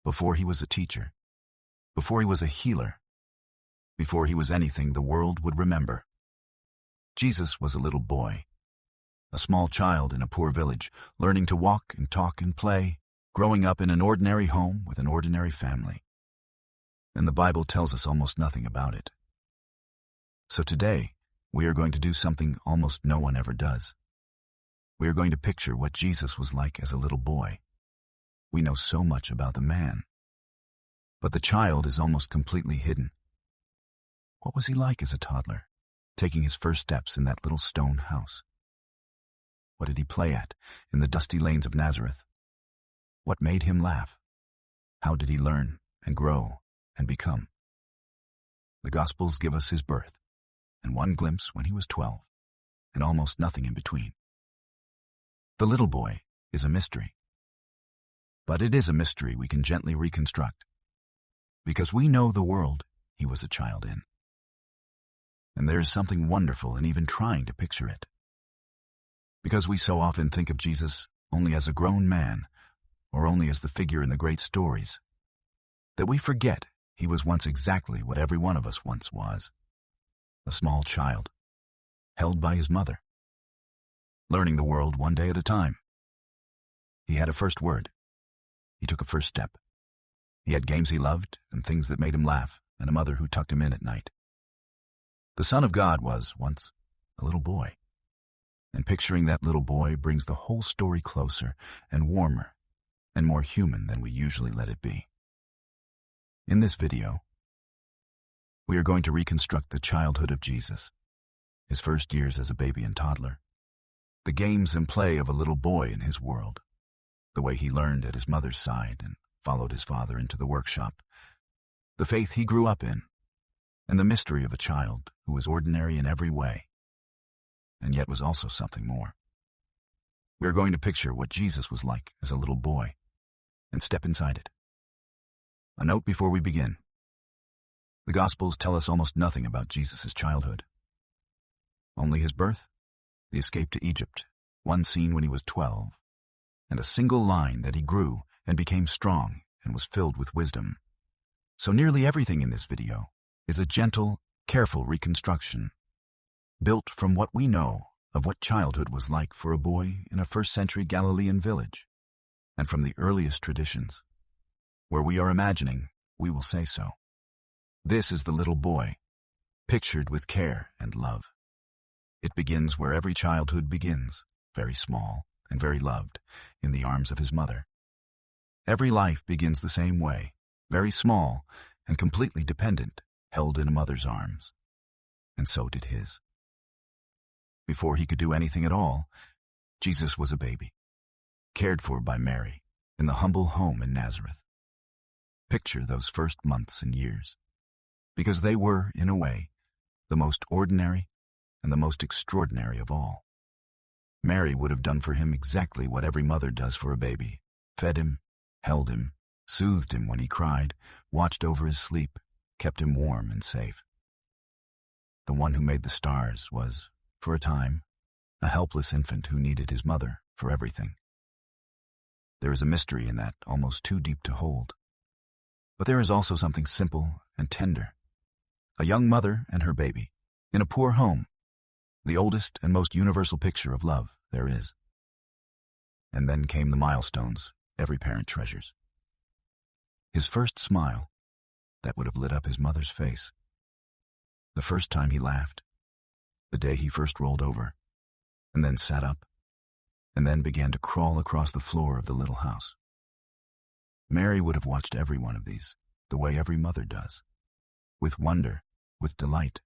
before he was a teacher, before he was a healer, before he was anything the world would remember. Jesus was a little boy, a small child in a poor village, learning to walk and talk and play, growing up in an ordinary home with an ordinary family. And the Bible tells us almost nothing about it. So today, we are going to do something almost no one ever does. We are going to picture what Jesus was like as a little boy. We know so much about the man, but the child is almost completely hidden. What was he like as a toddler, taking his first steps in that little stone house? What did he play at in the dusty lanes of Nazareth? What made him laugh? How did he learn and grow and become? The Gospels give us his birth, and one glimpse when he was 12, and almost nothing in between. The little boy is a mystery. But it is a mystery we can gently reconstruct, because we know the world he was a child in. And there is something wonderful in even trying to picture it. Because we so often think of Jesus only as a grown man, or only as the figure in the great stories, that we forget he was once exactly what every one of us once was. A small child, held by his mother, learning the world one day at a time. He had a first word. He took a first step. He had games he loved and things that made him laugh, and a mother who tucked him in at night. The Son of God was, once, a little boy. And picturing that little boy brings the whole story closer and warmer and more human than we usually let it be. In this video, we are going to reconstruct the childhood of Jesus, his first years as a baby and toddler, the games and play of a little boy in his world, the way he learned at his mother's side and followed his father into the workshop, the faith he grew up in, and the mystery of a child who was ordinary in every way, and yet was also something more. We are going to picture what Jesus was like as a little boy, and step inside it. A note before we begin. The Gospels tell us almost nothing about Jesus' childhood. Only his birth, the escape to Egypt, one scene when he was 12, and a single line that he grew and became strong and was filled with wisdom. So nearly everything in this video is a gentle, careful reconstruction, built from what we know of what childhood was like for a boy in a first-century Galilean village, and from the earliest traditions. Where we are imagining, we will say so. This is the little boy, pictured with care and love. It begins where every childhood begins, very small and very loved, in the arms of his mother. Every life begins the same way, very small and completely dependent, held in a mother's arms. And so did his. Before he could do anything at all, Jesus was a baby, cared for by Mary, in the humble home in Nazareth. Picture those first months and years, because they were, in a way, the most ordinary and the most extraordinary of all. Mary would have done for him exactly what every mother does for a baby: fed him, held him, soothed him when he cried, watched over his sleep, kept him warm and safe. The one who made the stars was, for a time, a helpless infant who needed his mother for everything. There is a mystery in that almost too deep to hold. But there is also something simple and tender. A young mother and her baby, in a poor home, the oldest and most universal picture of love there is. And then came the milestones every parent treasures. His first smile, that would have lit up his mother's face. The first time he laughed. The day he first rolled over, and then sat up, and then began to crawl across the floor of the little house. Mary would have watched every one of these, the way every mother does, with wonder, with delight,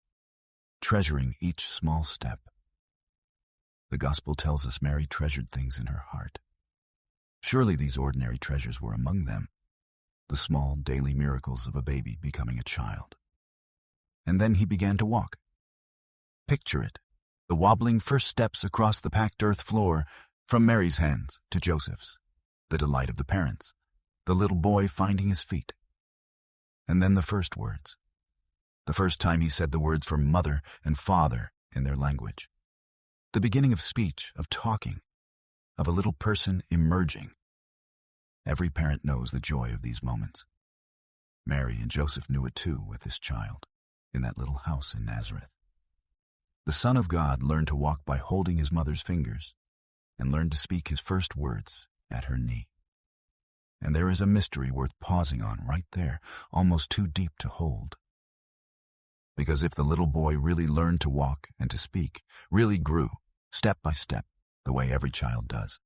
treasuring each small step. The Gospel tells us Mary treasured things in her heart. Surely these ordinary treasures were among them, the small daily miracles of a baby becoming a child. And then he began to walk. Picture it, the wobbling first steps across the packed earth floor, from Mary's hands to Joseph's, the delight of the parents, the little boy finding his feet. And then the first words. The first time he said the words for mother and father in their language. The beginning of speech, of talking, of a little person emerging. Every parent knows the joy of these moments. Mary and Joseph knew it too with this child, in that little house in Nazareth. The Son of God learned to walk by holding his mother's fingers, and learned to speak his first words at her knee. And there is a mystery worth pausing on right there, almost too deep to hold. Because if the little boy really learned to walk and to speak, really grew, step by step, the way every child does,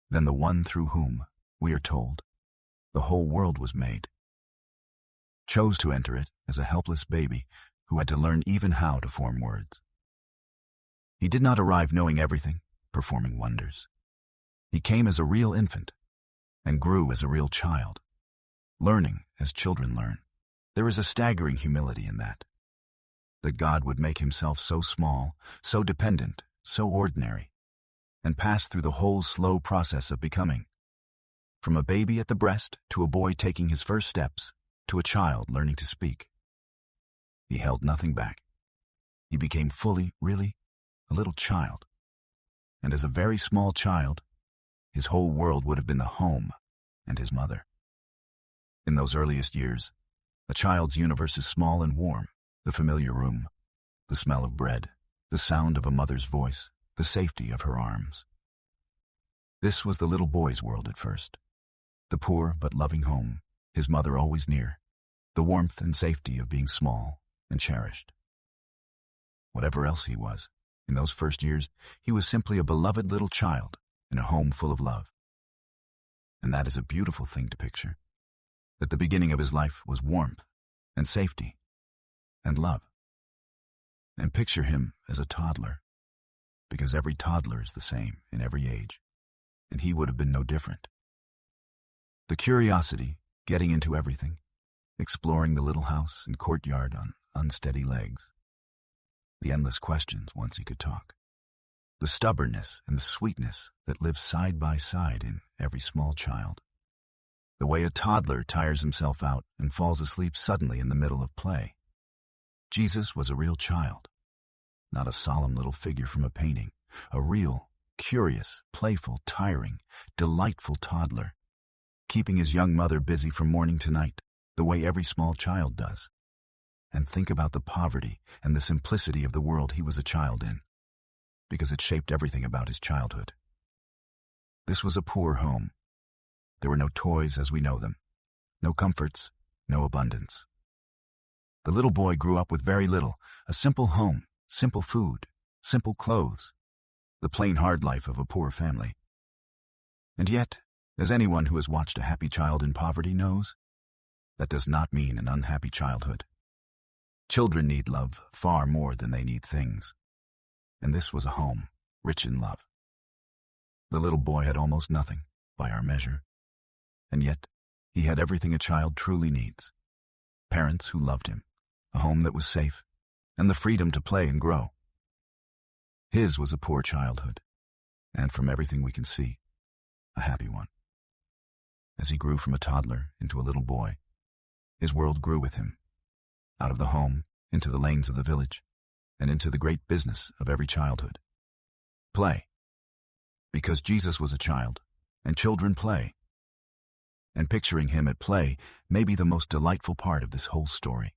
then the one through whom, we are told, the whole world was made, chose to enter it as a helpless baby who had to learn even how to form words. He did not arrive knowing everything, performing wonders. He came as a real infant and grew as a real child, learning as children learn. There is a staggering humility in that God would make himself so small, so dependent, so ordinary, and pass through the whole slow process of becoming, from a baby at the breast to a boy taking his first steps to a child learning to speak. He held nothing back. He became fully, really, a little child. And as a very small child, his whole world would have been the home and his mother. In those earliest years, a child's universe is small and warm, the familiar room, the smell of bread, the sound of a mother's voice, the safety of her arms. This was the little boy's world at first. The poor but loving home, his mother always near, the warmth and safety of being small and cherished. Whatever else he was, in those first years, he was simply a beloved little child in a home full of love. And that is a beautiful thing to picture, that the beginning of his life was warmth and safety and love. And picture him as a toddler, because every toddler is the same in every age, and he would have been no different. The curiosity, getting into everything, exploring the little house and courtyard on unsteady legs. The endless questions once he could talk. The stubbornness and the sweetness that live side by side in every small child. The way a toddler tires himself out and falls asleep suddenly in the middle of play. Jesus was a real child, not a solemn little figure from a painting, a real, curious, playful, tiring, delightful toddler, keeping his young mother busy from morning to night, the way every small child does. And think about the poverty and the simplicity of the world he was a child in, because it shaped everything about his childhood. This was a poor home. There were no toys as we know them, no comforts, no abundance. The little boy grew up with very little, a simple home, simple food, simple clothes, the plain hard life of a poor family. And yet, as anyone who has watched a happy child in poverty knows, that does not mean an unhappy childhood. Children need love far more than they need things. And this was a home, rich in love. The little boy had almost nothing, by our measure. And yet, he had everything a child truly needs. Parents who loved him, a home that was safe, and the freedom to play and grow. His was a poor childhood, and from everything we can see, a happy one. As he grew from a toddler into a little boy, his world grew with him, out of the home, into the lanes of the village, and into the great business of every childhood. Play. Because Jesus was a child, and children play. And picturing him at play may be the most delightful part of this whole story.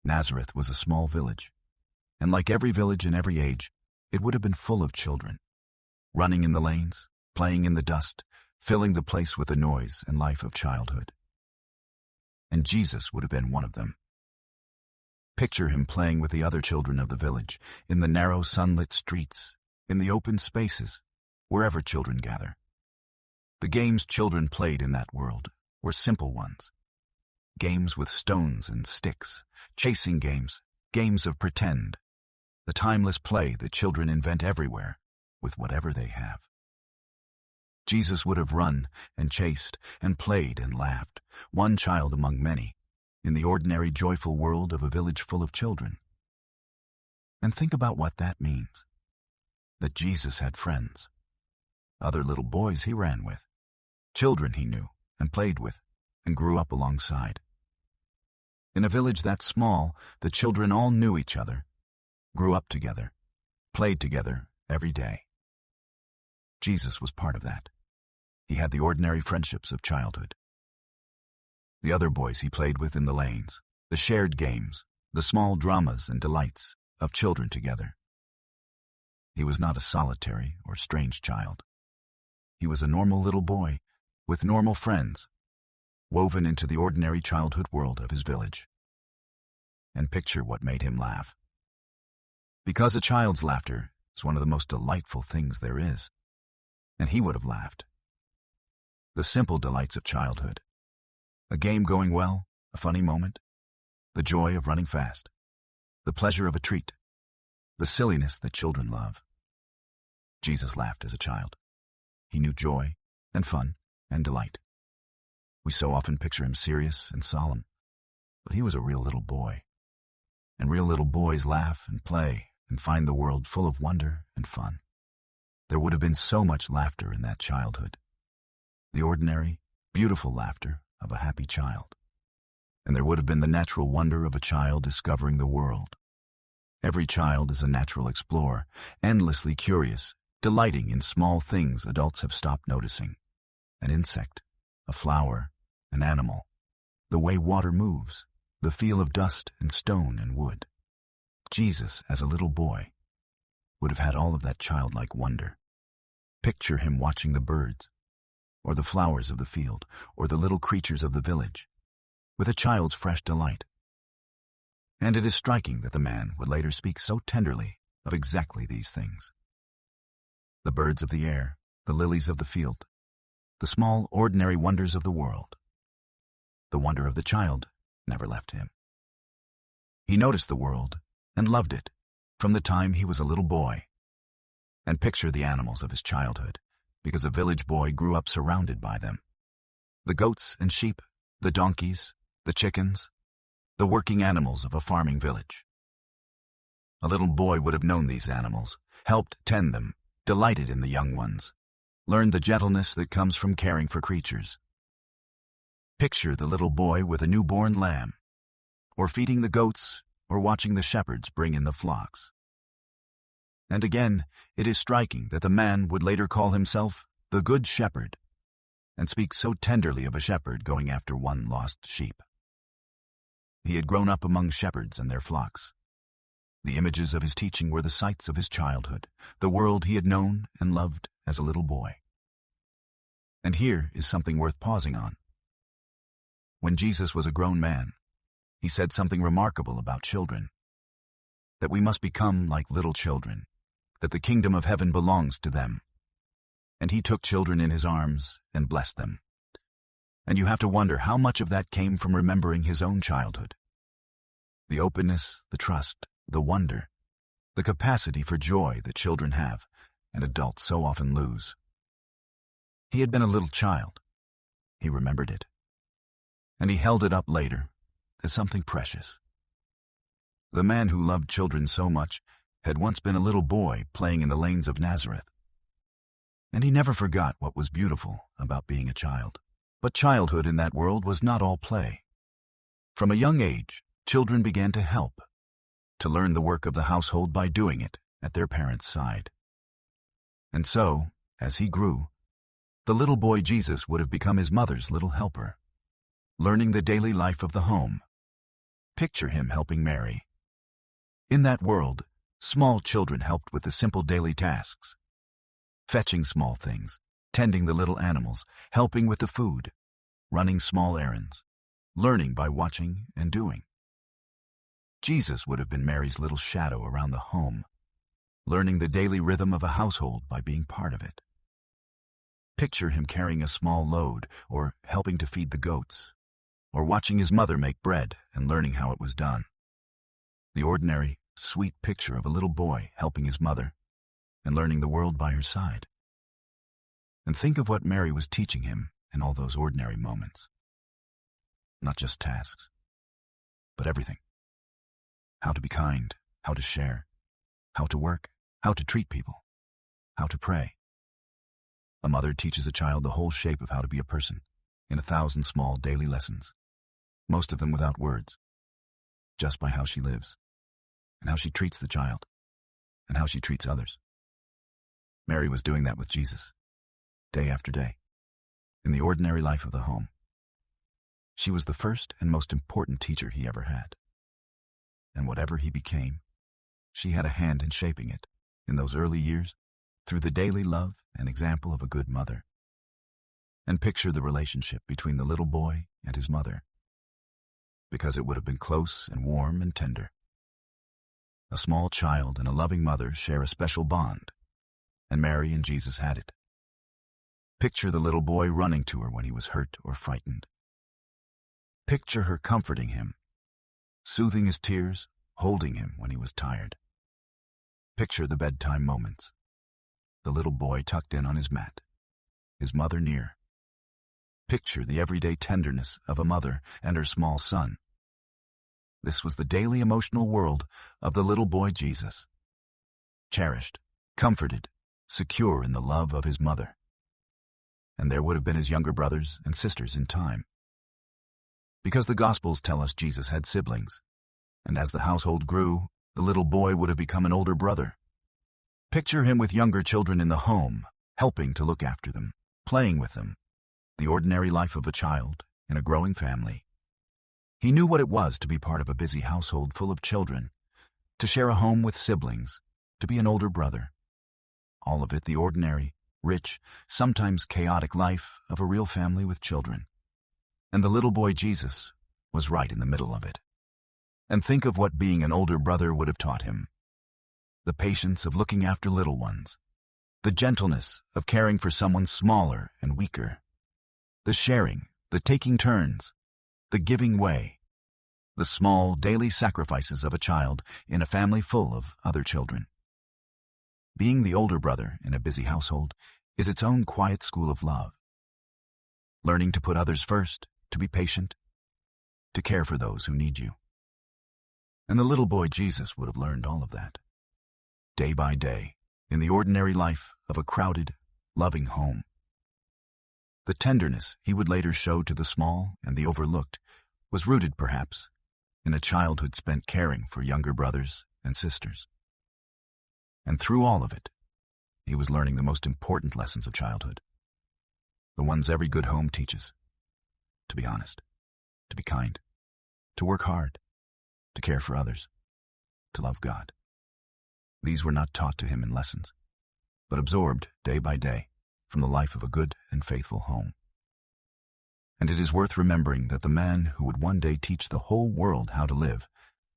Nazareth was a small village, and like every village in every age, it would have been full of children, running in the lanes, playing in the dust, filling the place with the noise and life of childhood. And Jesus would have been one of them. Picture him playing with the other children of the village, in the narrow sunlit streets, in the open spaces, wherever children gather. The games children played in that world were simple ones. Games with stones and sticks, chasing games, games of pretend, the timeless play that children invent everywhere with whatever they have. Jesus would have run and chased and played and laughed, one child among many, in the ordinary joyful world of a village full of children. And think about what that means. That Jesus had friends, other little boys he ran with, children he knew and played with and grew up alongside. In a village that small, the children all knew each other, grew up together, played together every day. Jesus was part of that. He had the ordinary friendships of childhood. The other boys he played with in the lanes, the shared games, the small dramas and delights of children together. He was not a solitary or strange child. He was a normal little boy with normal friends, woven into the ordinary childhood world of his village. And picture what made him laugh. Because a child's laughter is one of the most delightful things there is, and he would have laughed. The simple delights of childhood. A game going well, a funny moment, the joy of running fast, the pleasure of a treat, the silliness that children love. Jesus laughed as a child. He knew joy and fun and delight. We so often picture him serious and solemn, but he was a real little boy. And real little boys laugh and play and find the world full of wonder and fun. There would have been so much laughter in that childhood. The ordinary, beautiful laughter of a happy child. And there would have been the natural wonder of a child discovering the world. Every child is a natural explorer, endlessly curious, delighting in small things adults have stopped noticing. An insect, a flower, an animal, the way water moves, the feel of dust and stone and wood. Jesus, as a little boy, would have had all of that childlike wonder. Picture him watching the birds, or the flowers of the field, or the little creatures of the village, with a child's fresh delight. And it is striking that the man would later speak so tenderly of exactly these things. The birds of the air, the lilies of the field, the small, ordinary wonders of the world. The wonder of the child never left him. He noticed the world and loved it from the time he was a little boy. And picture the animals of his childhood, because a village boy grew up surrounded by them. The goats and sheep, the donkeys, the chickens, the working animals of a farming village. A little boy would have known these animals, helped tend them, delighted in the young ones, learned the gentleness that comes from caring for creatures. Picture the little boy with a newborn lamb, or feeding the goats, or watching the shepherds bring in the flocks. And again, it is striking that the man would later call himself the Good Shepherd, and speak so tenderly of a shepherd going after one lost sheep. He had grown up among shepherds and their flocks. The images of his teaching were the sights of his childhood, the world he had known and loved as a little boy. And here is something worth pausing on. When Jesus was a grown man, he said something remarkable about children, that we must become like little children, that the kingdom of heaven belongs to them. And he took children in his arms and blessed them. And you have to wonder how much of that came from remembering his own childhood. The openness, the trust, the wonder, the capacity for joy that children have and adults so often lose. He had been a little child. He remembered it. And he held it up later as something precious. The man who loved children so much had once been a little boy playing in the lanes of Nazareth. And he never forgot what was beautiful about being a child. But childhood in that world was not all play. From a young age, children began to help, to learn the work of the household by doing it at their parents' side. And so, as he grew, the little boy Jesus would have become his mother's little helper, learning the daily life of the home. Picture him helping Mary. In that world, small children helped with the simple daily tasks, fetching small things, tending the little animals, helping with the food, running small errands, learning by watching and doing. Jesus would have been Mary's little shadow around the home, learning the daily rhythm of a household by being part of it. Picture him carrying a small load, or helping to feed the goats, or watching his mother make bread and learning how it was done. The ordinary, sweet picture of a little boy helping his mother and learning the world by her side. And think of what Mary was teaching him in all those ordinary moments. Not just tasks, but everything. How to be kind, how to share, how to work, how to treat people, how to pray. A mother teaches a child the whole shape of how to be a person in 1,000 small daily lessons, most of them without words, just by how she lives, and how she treats the child, and how she treats others. Mary was doing that with Jesus, day after day. in the ordinary life of the home. She was the first and most important teacher he ever had. And whatever he became, she had a hand in shaping it in those early years through the daily love and example of a good mother. And picture the relationship between the little boy and his mother, because it would have been close and warm and tender. A small child and a loving mother share a special bond, and Mary and Jesus had it. Picture the little boy running to her when he was hurt or frightened. Picture her comforting him, soothing his tears, holding him when he was tired. Picture the bedtime moments. The little boy tucked in on his mat, his mother near. Picture the everyday tenderness of a mother and her small son. This was the daily emotional world of the little boy Jesus. Cherished, comforted, secure in the love of his mother. And there would have been his younger brothers and sisters in time. Because the Gospels tell us Jesus had siblings, and as the household grew, the little boy would have become an older brother. Picture him with younger children in the home, helping to look after them, playing with them, the ordinary life of a child in a growing family. He knew what it was to be part of a busy household full of children, to share a home with siblings, to be an older brother. All of it the ordinary, rich, sometimes chaotic life of a real family with children. And the little boy Jesus was right in the middle of it. And think of what being an older brother would have taught him. The patience of looking after little ones. The gentleness of caring for someone smaller and weaker. The sharing, the taking turns, the giving way. The small daily sacrifices of a child in a family full of other children. Being the older brother in a busy household is its own quiet school of love. Learning to put others first, to be patient, to care for those who need you. And the little boy Jesus would have learned all of that. Day by day, in the ordinary life of a crowded, loving home. The tenderness he would later show to the small and the overlooked was rooted, perhaps, in a childhood spent caring for younger brothers and sisters. And through all of it, he was learning the most important lessons of childhood. The ones every good home teaches. To be honest, to be kind, to work hard, to care for others, to love God. These were not taught to him in lessons, but absorbed day by day from the life of a good and faithful home. And it is worth remembering that the man who would one day teach the whole world how to live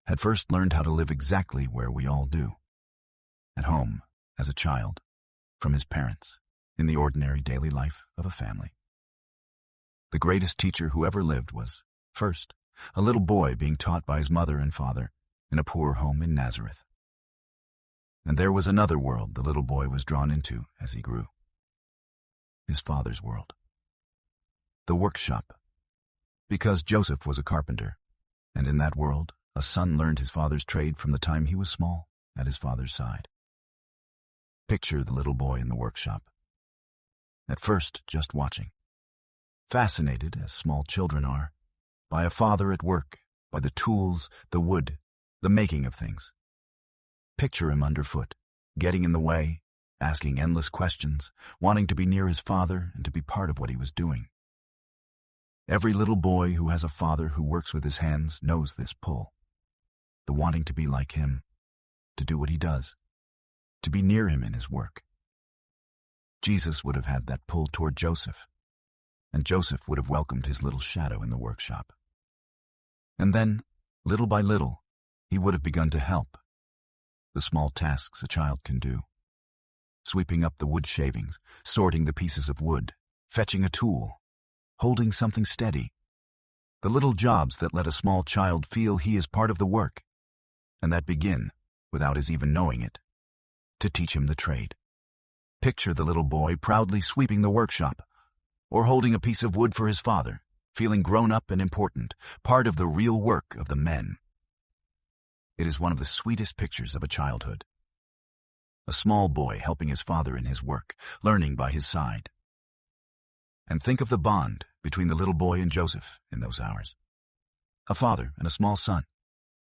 had first learned how to live exactly where we all do. At home, as a child, from his parents, in the ordinary daily life of a family. The greatest teacher who ever lived was, first, a little boy being taught by his mother and father in a poor home in Nazareth. And there was another world the little boy was drawn into as he grew. His father's world. The workshop. Because Joseph was a carpenter, and in that world, a son learned his father's trade from the time he was small at his father's side. Picture the little boy in the workshop. At first, just watching. Fascinated, as small children are, by a father at work, by the tools, the wood, the making of things. Picture him underfoot, getting in the way, asking endless questions, wanting to be near his father and to be part of what he was doing. Every little boy who has a father who works with his hands knows this pull. The wanting to be like him, to do what he does, to be near him in his work. Jesus would have had that pull toward Joseph, and Joseph would have welcomed his little shadow in the workshop. And then, little by little, he would have begun to help. The small tasks a child can do. Sweeping up the wood shavings, sorting the pieces of wood, fetching a tool, holding something steady. The little jobs that let a small child feel he is part of the work, and that begin, without his even knowing it, to teach him the trade. Picture the little boy proudly sweeping the workshop, or holding a piece of wood for his father, feeling grown up and important, part of the real work of the men. It is one of the sweetest pictures of a childhood. A small boy helping his father in his work, learning by his side. And think of the bond between the little boy and Joseph in those hours. A father and a small son,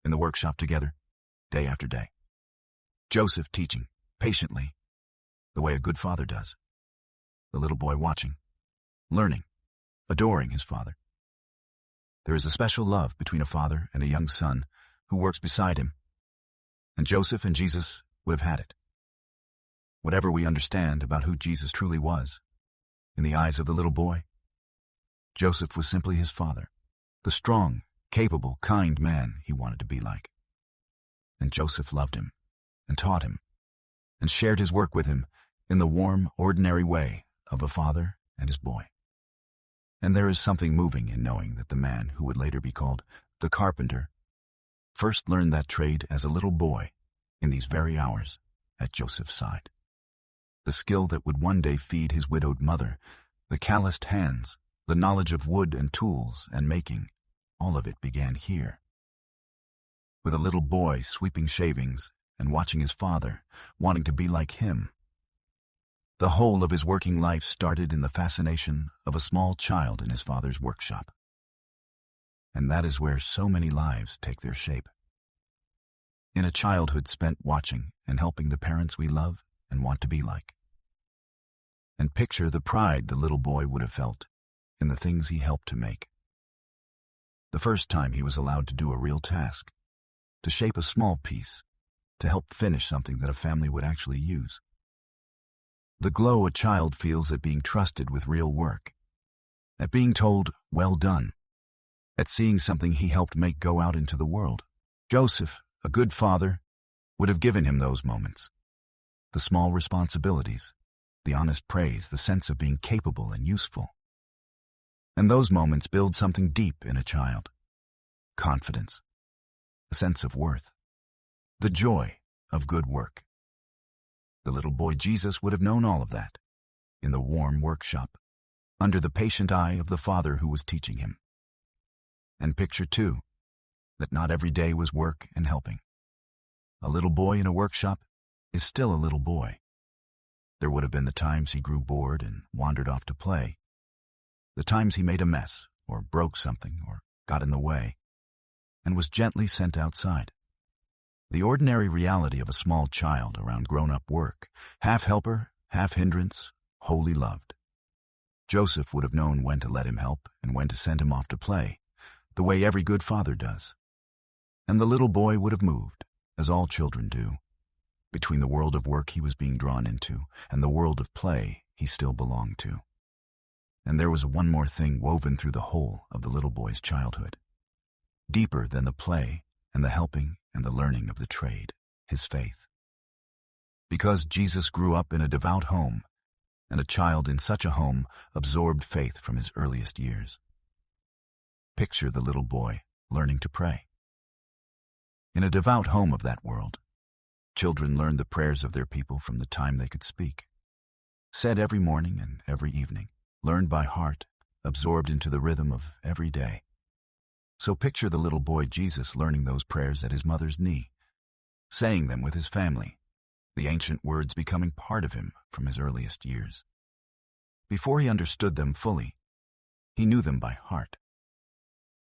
in the workshop together, day after day. Joseph teaching, patiently, the way a good father does. The little boy watching, learning, adoring his father. There is a special love between a father and a young son who works beside him, and Joseph and Jesus would have had it. Whatever we understand about who Jesus truly was, in the eyes of the little boy, Joseph was simply his father, the strong, capable, kind man he wanted to be like. And Joseph loved him, and taught him, and shared his work with him in the warm, ordinary way of a father and his boy. And there is something moving in knowing that the man who would later be called the carpenter first learned that trade as a little boy in these very hours at Joseph's side. The skill that would one day feed his widowed mother, the calloused hands, the knowledge of wood and tools and making, all of it began here. With a little boy sweeping shavings and watching his father, wanting to be like him. The whole of his working life started in the fascination of a small child in his father's workshop. And that is where so many lives take their shape. In a childhood spent watching and helping the parents we love and want to be like. And picture the pride the little boy would have felt in the things he helped to make. The first time he was allowed to do a real task, to shape a small piece, to help finish something that a family would actually use. The glow a child feels at being trusted with real work, at being told, well done, at seeing something he helped make go out into the world. Joseph, a good father, would have given him those moments. The small responsibilities, the honest praise, the sense of being capable and useful. And those moments build something deep in a child. Confidence, a sense of worth, the joy of good work. The little boy Jesus would have known all of that, in the warm workshop, under the patient eye of the father who was teaching him. And picture, too, that not every day was work and helping. A little boy in a workshop is still a little boy. There would have been the times he grew bored and wandered off to play, the times he made a mess, or broke something, or got in the way, and was gently sent outside. The ordinary reality of a small child around grown-up work, half helper, half hindrance, wholly loved. Joseph would have known when to let him help and when to send him off to play, the way every good father does. And the little boy would have moved, as all children do, between the world of work he was being drawn into and the world of play he still belonged to. And there was one more thing woven through the whole of the little boy's childhood, deeper than the play and the helping and the learning of the trade, his faith. Because Jesus grew up in a devout home, and a child in such a home absorbed faith from his earliest years. Picture the little boy learning to pray. In a devout home of that world, children learned the prayers of their people from the time they could speak, said every morning and every evening, learned by heart, absorbed into the rhythm of every day. So picture the little boy Jesus learning those prayers at his mother's knee, saying them with his family, the ancient words becoming part of him from his earliest years. Before he understood them fully, he knew them by heart.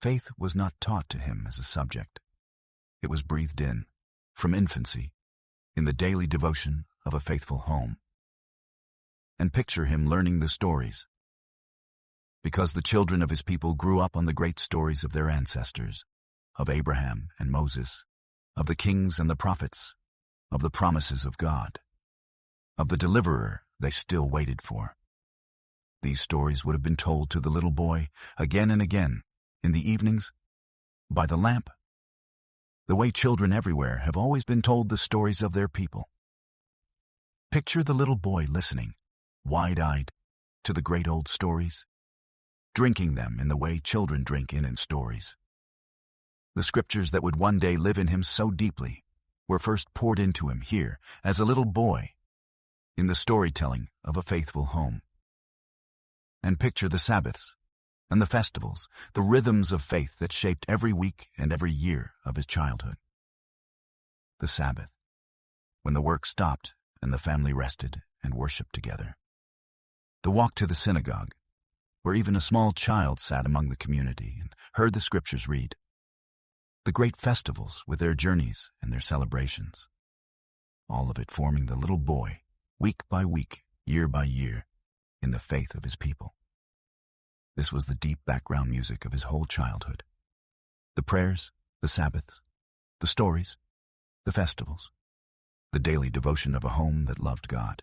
Faith was not taught to him as a subject. It was breathed in, from infancy, in the daily devotion of a faithful home. And picture him learning the stories, because the children of his people grew up on the great stories of their ancestors, of Abraham and Moses, of the kings and the prophets, of the promises of God, of the deliverer they still waited for. These stories would have been told to the little boy again and again, in the evenings, by the lamp, the way children everywhere have always been told the stories of their people. Picture the little boy listening, wide-eyed, to the great old stories, drinking them in the way children drink in stories. The scriptures that would one day live in him so deeply were first poured into him here as a little boy in the storytelling of a faithful home. And picture the Sabbaths and the festivals, the rhythms of faith that shaped every week and every year of his childhood. The Sabbath, when the work stopped and the family rested and worshiped together. The walk to the synagogue, where even a small child sat among the community and heard the scriptures read. The great festivals with their journeys and their celebrations. All of it forming the little boy, week by week, year by year, in the faith of his people. This was the deep background music of his whole childhood. The prayers, the Sabbaths, the stories, the festivals, the daily devotion of a home that loved God.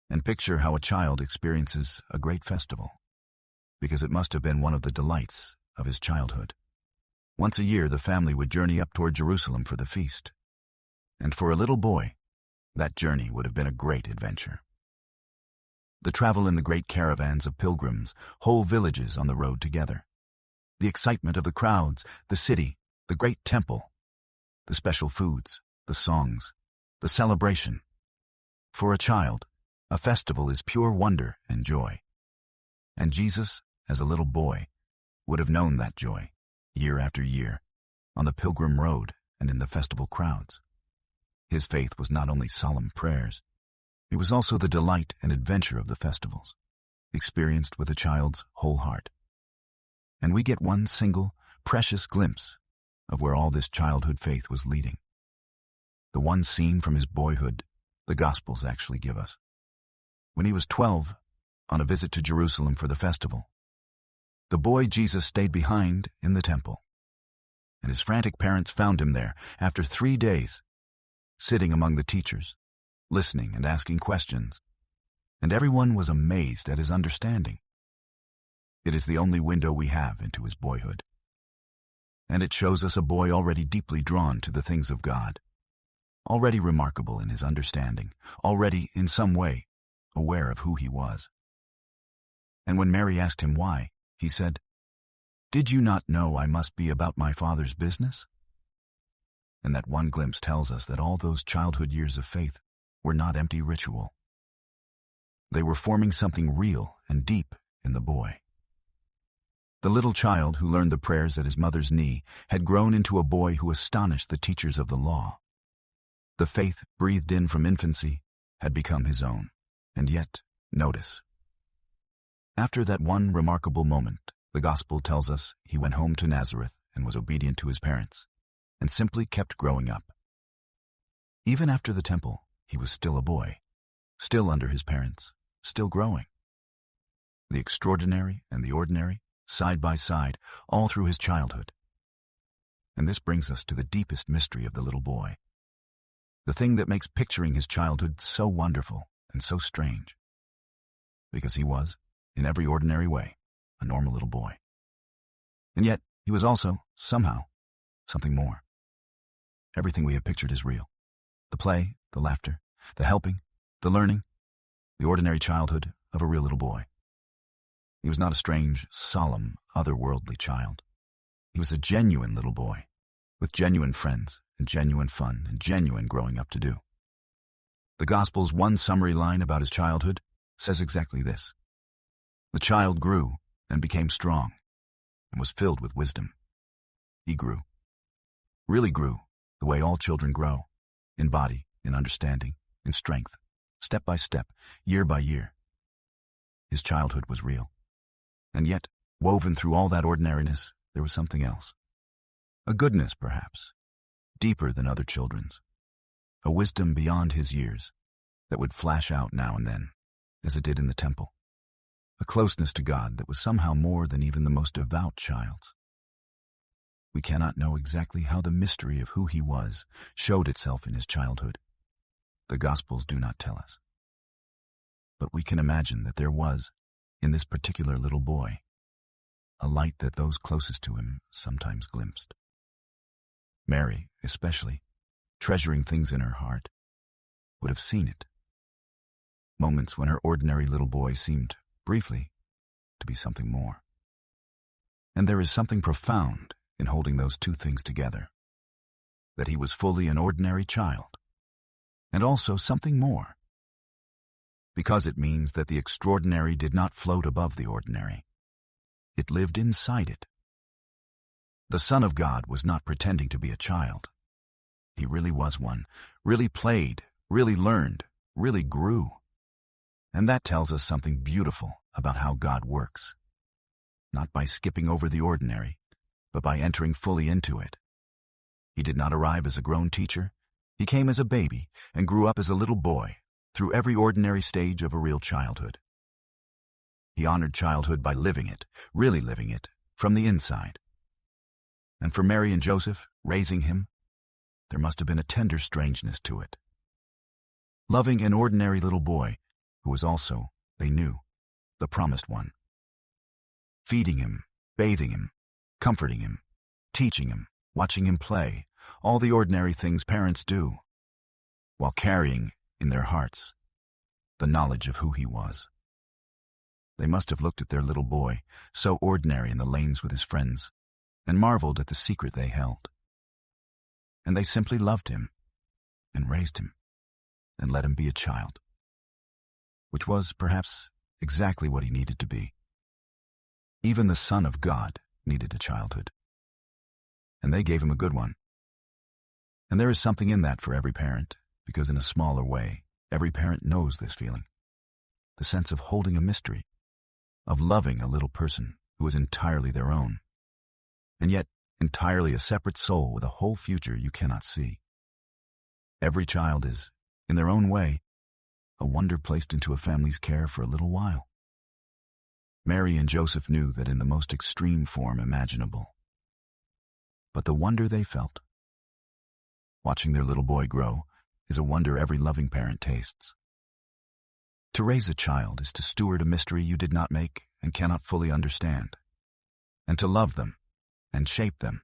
And picture how a child experiences a great festival, because it must have been one of the delights of his childhood. Once a year, the family would journey up toward Jerusalem for the feast. And for a little boy, that journey would have been a great adventure. The travel in the great caravans of pilgrims, whole villages on the road together. The excitement of the crowds, the city, the great temple, the special foods, the songs, the celebration. For a child, a festival is pure wonder and joy. And Jesus, as a little boy, would have known that joy, year after year, on the pilgrim road and in the festival crowds. His faith was not only solemn prayers, it was also the delight and adventure of the festivals, experienced with a child's whole heart. And we get one single, precious glimpse of where all this childhood faith was leading. The one scene from his boyhood the Gospels actually give us. When he was 12, on a visit to Jerusalem for the festival, the boy Jesus stayed behind in the temple, and his frantic parents found him there after 3 days, sitting among the teachers, listening and asking questions, and everyone was amazed at his understanding. It is the only window we have into his boyhood. And it shows us a boy already deeply drawn to the things of God, already remarkable in his understanding, already, in some way, aware of who he was. And when Mary asked him why, he said, "Did you not know I must be about my Father's business?" And that one glimpse tells us that all those childhood years of faith were not empty ritual. They were forming something real and deep in the boy. The little child who learned the prayers at his mother's knee had grown into a boy who astonished the teachers of the law. The faith breathed in from infancy had become his own. And yet, notice. After that one remarkable moment, the Gospel tells us he went home to Nazareth and was obedient to his parents, and simply kept growing up. Even after the temple, he was still a boy, still under his parents, still growing. The extraordinary and the ordinary, side by side, all through his childhood. And this brings us to the deepest mystery of the little boy, the thing that makes picturing his childhood so wonderful and so strange. Because he was, in every ordinary way, a normal little boy. And yet, he was also, somehow, something more. Everything we have pictured is real. The play, the laughter, the helping, the learning, the ordinary childhood of a real little boy. He was not a strange, solemn, otherworldly child. He was a genuine little boy, with genuine friends and genuine fun and genuine growing up to do. The Gospel's one summary line about his childhood says exactly this. The child grew and became strong and was filled with wisdom. He grew. Really grew, the way all children grow, in body, in understanding, in strength, step by step, year by year. His childhood was real. And yet, woven through all that ordinariness, there was something else. A goodness, perhaps, deeper than other children's. A wisdom beyond his years that would flash out now and then, as it did in the temple. A closeness to God that was somehow more than even the most devout child's. We cannot know exactly how the mystery of who he was showed itself in his childhood. The Gospels do not tell us. But we can imagine that there was, in this particular little boy, a light that those closest to him sometimes glimpsed. Mary, especially, treasuring things in her heart, would have seen it. Moments when her ordinary little boy seemed, briefly, to be something more. And there is something profound in holding those two things together, that he was fully an ordinary child, and also something more, because it means that the extraordinary did not float above the ordinary. It lived inside it. The Son of God was not pretending to be a child. He really was one, really played, really learned, really grew. And that tells us something beautiful about how God works. Not by skipping over the ordinary, but by entering fully into it. He did not arrive as a grown teacher. He came as a baby and grew up as a little boy through every ordinary stage of a real childhood. He honored childhood by living it, really living it, from the inside. And for Mary and Joseph, raising him, there must have been a tender strangeness to it. Loving an ordinary little boy who was also, they knew, the promised one. Feeding him, bathing him, comforting him, teaching him, watching him play, all the ordinary things parents do, while carrying in their hearts the knowledge of who he was. They must have looked at their little boy, so ordinary in the lanes with his friends, and marveled at the secret they held. And they simply loved him, and raised him, and let him be a child, which was, perhaps, exactly what he needed to be. Even the Son of God needed a childhood, and they gave him a good one. And there is something in that for every parent, because in a smaller way, every parent knows this feeling, the sense of holding a mystery, of loving a little person who is entirely their own, and yet entirely a separate soul with a whole future you cannot see. Every child is, in their own way, a wonder placed into a family's care for a little while. Mary and Joseph knew that in the most extreme form imaginable. But the wonder they felt, watching their little boy grow, is a wonder every loving parent tastes. To raise a child is to steward a mystery you did not make and cannot fully understand, and to love them and shape them,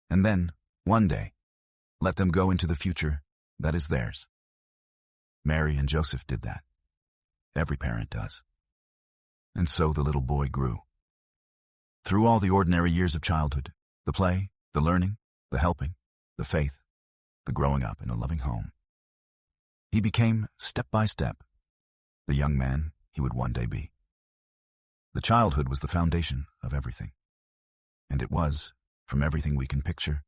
and then, one day, let them go into the future that is theirs. Mary and Joseph did that. Every parent does. And so the little boy grew. Through all the ordinary years of childhood, the play, the learning, the helping, the faith, the growing up in a loving home, he became, step by step, the young man he would one day be. The childhood was the foundation of everything. And it was, from everything we can picture,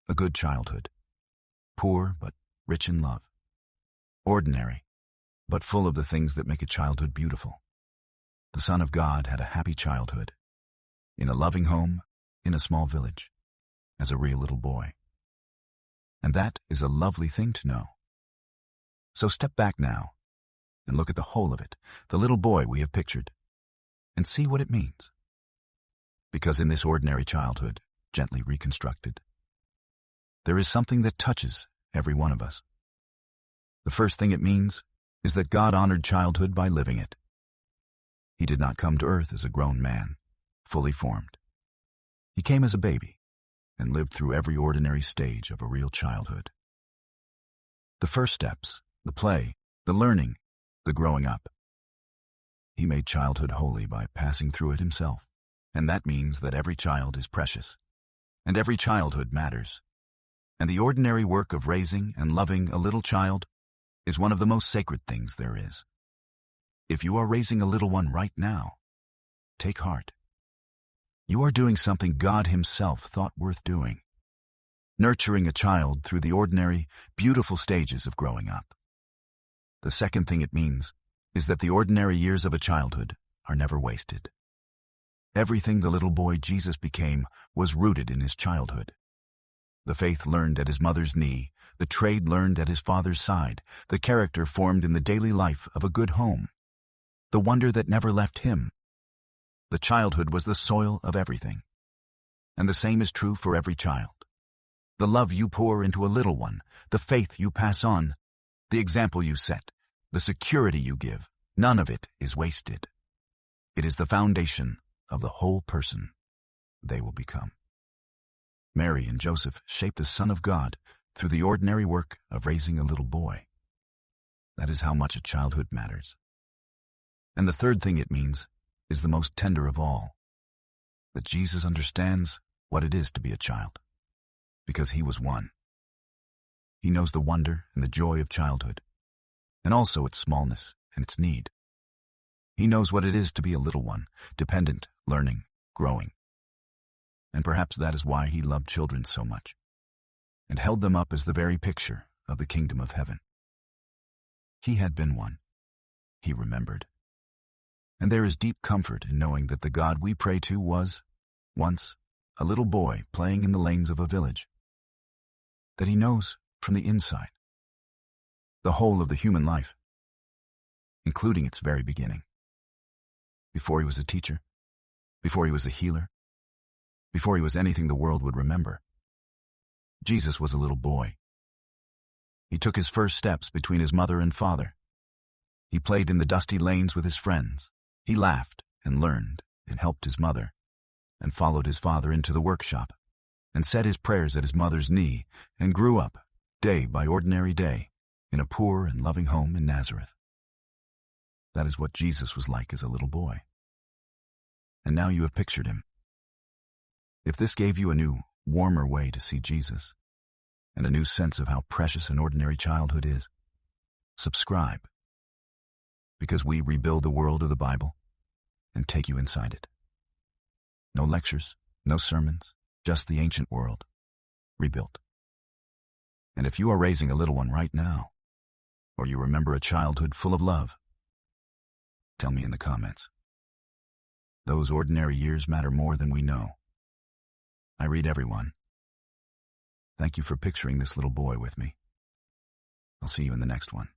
a good childhood. Poor but rich in love. Ordinary, but full of the things that make a childhood beautiful. The Son of God had a happy childhood, in a loving home, in a small village, as a real little boy. And that is a lovely thing to know. So step back now, and look at the whole of it, the little boy we have pictured, and see what it means. Because in this ordinary childhood, gently reconstructed, there is something that touches every one of us. The first thing it means is that God honored childhood by living it. He did not come to earth as a grown man, fully formed. He came as a baby and lived through every ordinary stage of a real childhood. The first steps, the play, the learning, the growing up. He made childhood holy by passing through it himself, and that means that every child is precious, and every childhood matters. And the ordinary work of raising and loving a little child is one of the most sacred things there is. If you are raising a little one right now, take heart. You are doing something God Himself thought worth doing, nurturing a child through the ordinary, beautiful stages of growing up. The second thing it means is that the ordinary years of a childhood are never wasted. Everything the little boy Jesus became was rooted in his childhood. The faith learned at his mother's knee, the trade learned at his father's side, the character formed in the daily life of a good home, the wonder that never left him. The childhood was the soil of everything. And the same is true for every child. The love you pour into a little one, the faith you pass on, the example you set, the security you give, none of it is wasted. It is the foundation of the whole person they will become. Mary and Joseph shaped the Son of God through the ordinary work of raising a little boy. That is how much a childhood matters. And the third thing it means is the most tender of all, that Jesus understands what it is to be a child, because He was one. He knows the wonder and the joy of childhood, and also its smallness and its need. He knows what it is to be a little one, dependent, learning, growing. And perhaps that is why He loved children so much, and held them up as the very picture of the kingdom of heaven. He had been one. He remembered. And there is deep comfort in knowing that the God we pray to was, once, a little boy playing in the lanes of a village. That He knows from the inside the whole of the human life, including its very beginning. before he was a teacher, before he was a healer, before he was anything the world would remember. Jesus was a little boy. He took his first steps between his mother and father. He played in the dusty lanes with his friends. He laughed and learned and helped his mother, and followed his father into the workshop, and said his prayers at his mother's knee, and grew up, day by ordinary day, in a poor and loving home in Nazareth. That is what Jesus was like as a little boy. And now you have pictured him. If this gave you a new, warmer way to see Jesus, and a new sense of how precious an ordinary childhood is, subscribe, because we rebuild the world of the Bible and take you inside it. No lectures, no sermons, just the ancient world, rebuilt. And if you are raising a little one right now, or you remember a childhood full of love, tell me in the comments. Those ordinary years matter more than we know. I read everyone. Thank you for picturing this little boy with me. I'll see you in the next one.